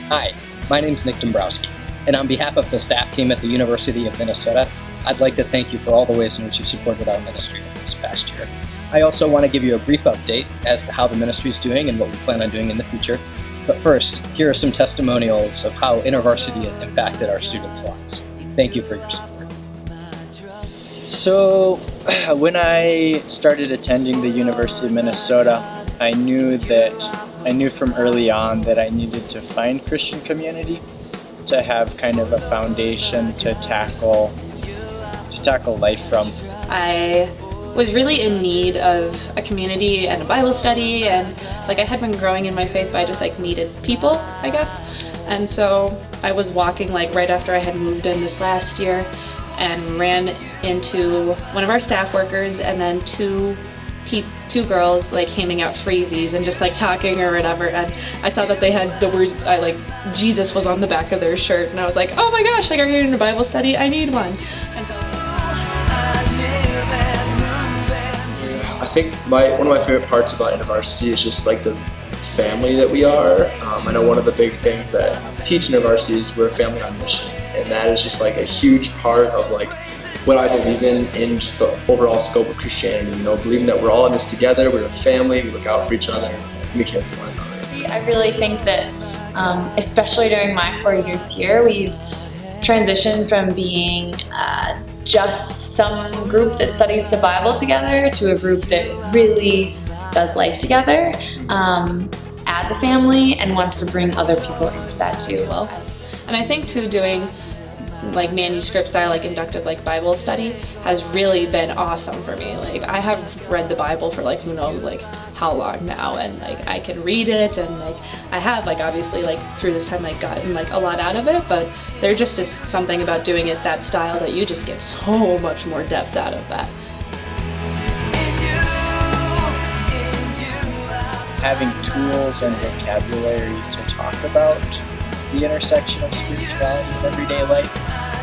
Hi, my name's Nick Dombrowski, and on behalf of the staff team at the University of Minnesota, I'd like to thank you for all the ways in which you've supported our ministry this past year. I also want to give you a brief update as to how the ministry is doing and what we plan on doing in the future. But first, here are some testimonials of how INTERVARSITY has impacted our students' lives. Thank you for your support. So, when I started attending the University of Minnesota, I knew from early on that I needed to find Christian community to have kind of a foundation to tackle life from. I was really in need of a community and a Bible study, and I had been growing in my faith, but I just needed people, I guess. And so I was walking right after I had moved in this last year and ran into one of our staff workers and then two girls handing out freezies and just talking or whatever, and I saw that they had the word Jesus was on the back of their shirt, and I was like, oh my gosh, are you in a Bible study? I need one. And so I think one of my favorite parts about INTERVARSITY is just the family that we are. I know one of the big things that teach INTERVARSITY is we're a family on mission, and that is just a huge part of what I believe in just the overall scope of Christianity. Believing that we're all in this together, we're a family, we look out for each other, and we care for one another. I really think that, especially during my 4 years here, we've transitioned from being just some group that studies the Bible together to a group that really does life together as a family and wants to bring other people into that too. And I think too, doing manuscript style inductive Bible study has really been awesome for me. I have read the Bible for who knows how long now, and I can read it, and I have obviously through this time gotten a lot out of it, but there just is something about doing it that style that you just get so much more depth out of that. Having tools and vocabulary to talk about the intersection of spirituality and everyday life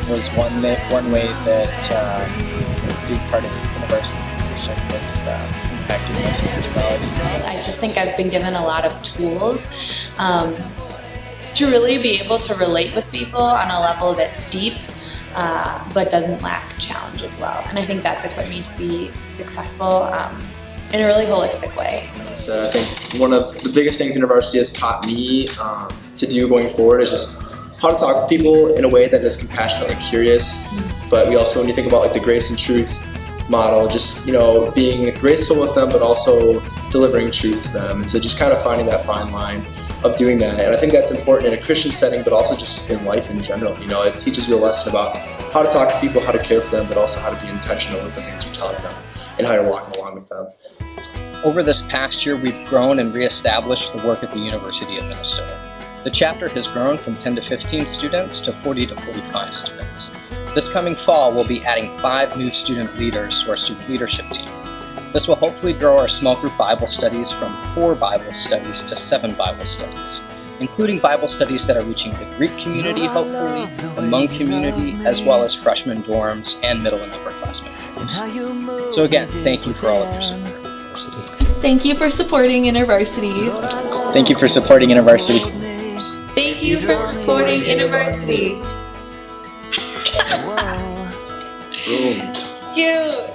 was one way that a big part of university leadership was impacting my spirituality. I just think I've been given a lot of tools to really be able to relate with people on a level that's deep, but doesn't lack challenge as well. And I think that's equipped me to be successful in a really holistic way. So I think one of the biggest things INTERVARSITY has taught me to do going forward is just how to talk to people in a way that is compassionate and curious. But we also, when you think about the grace and truth model, just being graceful with them, but also delivering truth to them. And so just kind of finding that fine line of doing that. And I think that's important in a Christian setting, but also just in life in general. It teaches you a lesson about how to talk to people, how to care for them, but also how to be intentional with the things you're telling them and how you're walking along with them. Over this past year, we've grown and reestablished the work at the University of Minnesota. The chapter has grown from 10 to 15 students to 40 to 45 students. This coming fall, we'll be adding 5 new student leaders to our student leadership team. This will hopefully grow our small group Bible studies from 4 Bible studies to 7 Bible studies, including Bible studies that are reaching the Greek community, hopefully, the Hmong community, as well as freshman dorms and middle and upperclassmen dorms. So again, thank you for all of your support. Thank you for supporting INTERVARSITY. Thank you for supporting INTERVARSITY. Thank you for supporting INTERVARSITY. Boom. Cute.